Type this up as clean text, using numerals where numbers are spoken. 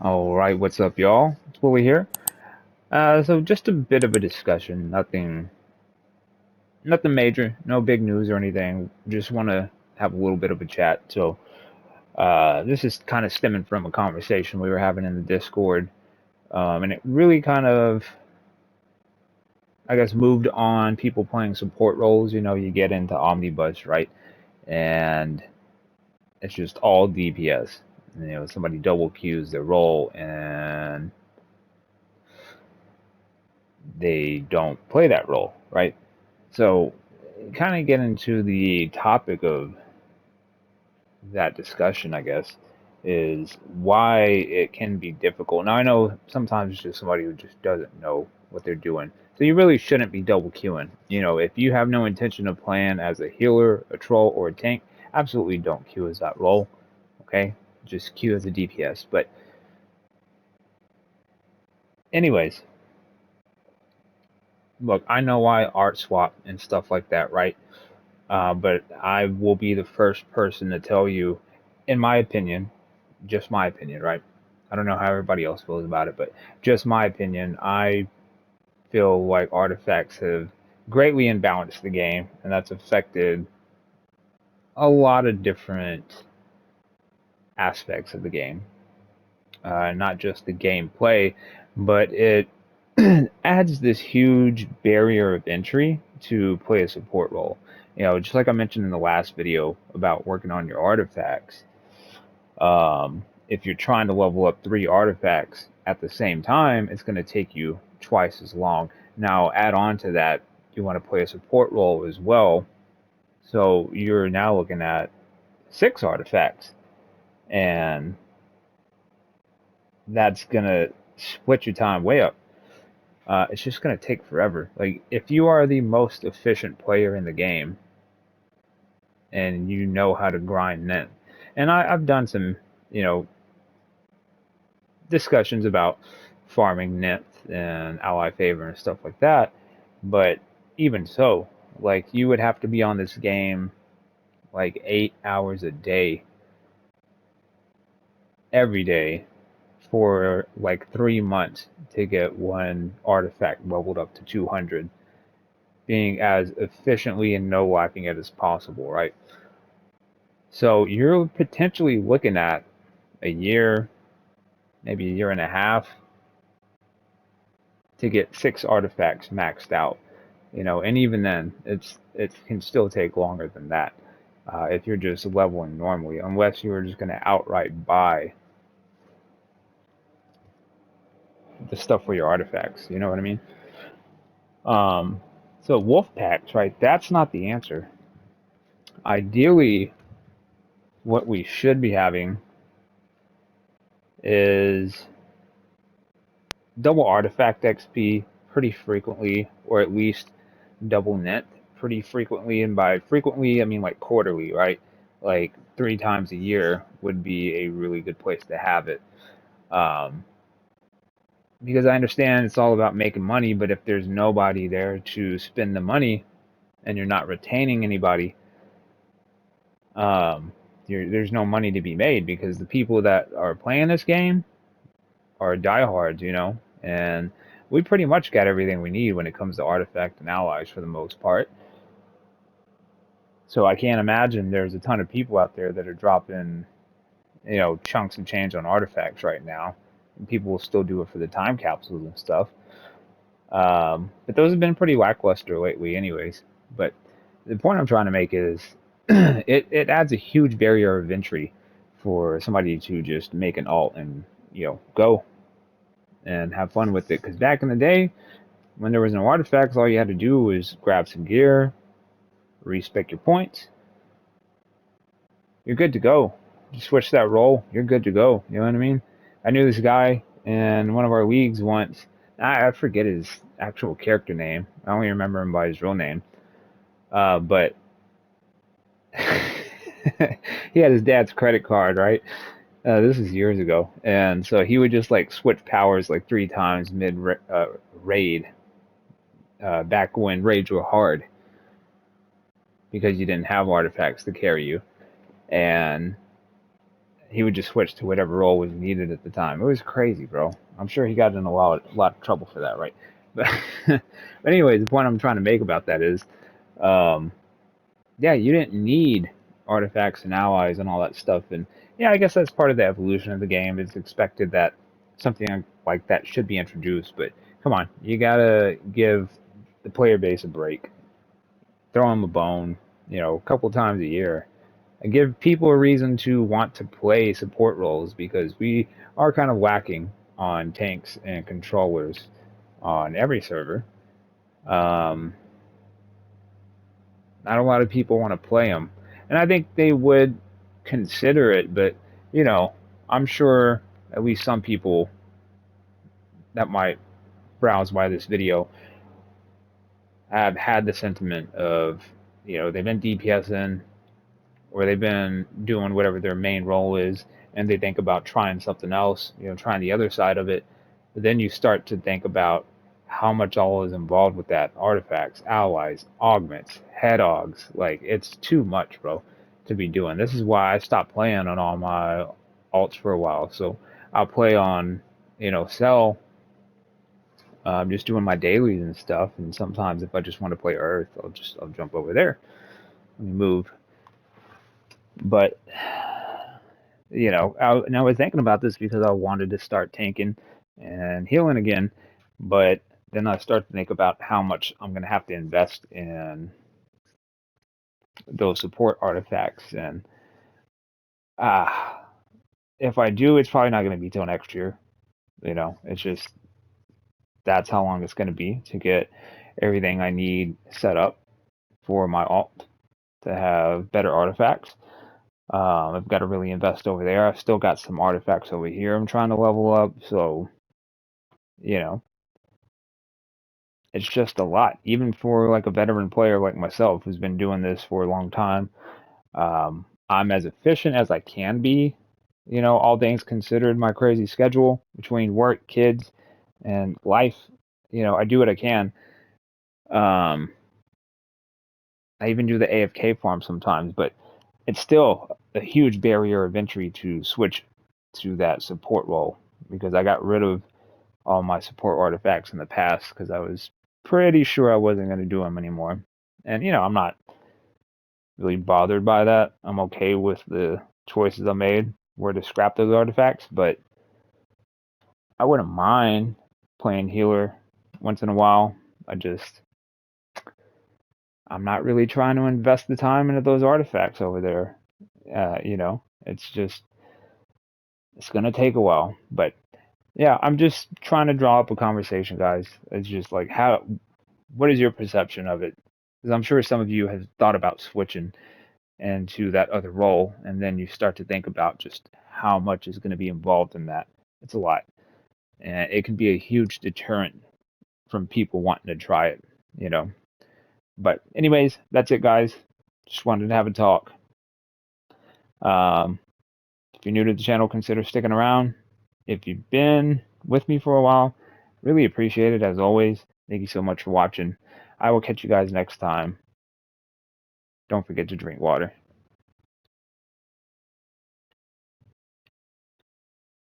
All right, what's up, y'all? It's Willie here. So just a bit of a discussion, nothing major, no big news or anything. Just want to have a little bit of a chat. So this is kind of stemming from a conversation we were having in the Discord, and it really kind of, I guess, moved on people playing support roles. You know, you get into Omnibus, right? And it's just all DPS. You know, somebody double queues their role and they don't play that role, right? So, kind of get into the topic of that discussion, I guess, is why it can be difficult. Now, I know sometimes it's just somebody who just doesn't know what they're doing. So, you really shouldn't be double queuing. You know, if you have no intention of playing as a healer, a troll, or a tank, absolutely don't queue as that role, okay? Just queue as a DPS. But, anyways, look, I know why art swap and stuff like that, right? But I will be the first person to tell you, in my opinion, just my opinion, right? I don't know how everybody else feels about it, but just my opinion, I feel like artifacts have greatly imbalanced the game, and that's affected a lot of different aspects of the game. Not just the gameplay, but it adds this huge barrier of entry to play a support role. You know, just like I mentioned in the last video about working on your artifacts, if you're trying to level up 3 artifacts at the same time, it's going to take you twice as long. Now, add on to that, you want to play a support role as well. So you're now looking at 6 artifacts, and that's going to split your time way up. It's just going to take forever. Like, if you are the most efficient player in the game and you know how to grind net, and I've done some, you know, discussions about farming nymph and ally favor and stuff like that. But even so, like you would have to be on this game like 8 hours a day, every day, for like 3 months to get one artifact leveled up to 200, being as efficiently and no lacking it as possible, right? So you're potentially looking at a year, maybe a year and a half to get 6 artifacts maxed out. You know, and even then, it can still take longer than that if you're just leveling normally, unless you're just going to outright buy the stuff for your artifacts. You know what I mean? Um, so wolf packs, right? That's not the answer. Ideally, what we should be having is double artifact XP pretty frequently, or at least double net pretty frequently. And by frequently, I mean like quarterly, right? Like 3 times a year would be a really good place to have it. Um, because I understand it's all about making money, but if there's nobody there to spend the money and you're not retaining anybody, um, there's no money to be made because the people that are playing this game are diehards, you know, and we pretty much got everything we need when it comes to artifact and allies for the most part. So I can't imagine there's a ton of people out there that are dropping, you know, chunks of change on artifacts right now. And people will still do it for the time capsules and stuff. But those have been pretty lackluster lately, anyways. But the point I'm trying to make is it adds a huge barrier of entry for somebody to just make an alt and go and have fun with it. Because back in the day, when there was no artifacts, all you had to do was grab some gear, respec your points, you're good to go. You switch that role, you're good to go. You know what I mean? I knew this guy in one of our leagues once. I forget his actual character name. I only remember him by his real name. But he had his dad's credit card, right? This is years ago, and so he would just like switch powers like 3 times mid raid. Back when raids were hard because you didn't have artifacts to carry you, and he would just switch to whatever role was needed at the time. It was crazy, bro. I'm sure he got in a lot of trouble for that, right? But, but anyways, the point I'm trying to make about that is, um, yeah, you didn't need artifacts and allies and all that stuff. And yeah, I guess that's part of the evolution of the game. It's expected that something like that should be introduced. But come on, you gotta give the player base a break. Throw them a bone, a couple times a year. And give people a reason to want to play support roles because we are kind of lacking on tanks and controllers on every server. Um, Not a lot of people want to play them, and I think they would consider it, but you know, I'm sure at least some people that might browse by this video have had the sentiment of, they've been DPSing or they've been doing whatever their main role is, and they think about trying something else, trying the other side of it. But then you start to think about how much all is involved with that: artifacts, allies, augments, head augs. Like, it's too much, bro, to be doing. This is why I stopped playing on all my alts for a while. So I'll play on, Cell, just doing my dailies and stuff. And sometimes if I just want to play Earth, I'll jump over there. Let me move. But and I was thinking about this because I wanted to start tanking and healing again, but then I start to think about how much I'm going to have to invest in those support artifacts, and uh, if I do, it's probably not going to be till next year. It's just that's how long it's going to be to get everything I need set up for my alt to have better artifacts. I've got to really invest over there. I've still got some artifacts over here I'm trying to level up, so you know, it's just a lot, even for like a veteran player like myself who's been doing this for a long time. I'm as efficient as I can be, all things considered, my crazy schedule between work, kids, and life. I do what I can. Um, I even do the AFK farm sometimes, but it's still a huge barrier of entry to switch to that support role because I got rid of all my support artifacts in the past because I was pretty sure I wasn't going to do them anymore. And, I'm not really bothered by that. I'm okay with the choices I made where to scrap those artifacts, but I wouldn't mind playing healer once in a while. I'm not really trying to invest the time into those artifacts over there. It's going to take a while, but yeah, I'm just trying to draw up a conversation, guys. It's just like, what is your perception of it? Because I'm sure some of you have thought about switching into that other role, and then you start to think about just how much is going to be involved in that. It's a lot, and it can be a huge deterrent from people wanting to try it. But anyways, that's it, guys. Just wanted to have a talk. If you're new to the channel, consider sticking around. If you've been with me for a while, really appreciate it as always. Thank you so much for watching. I will catch you guys next time. Don't forget to drink water.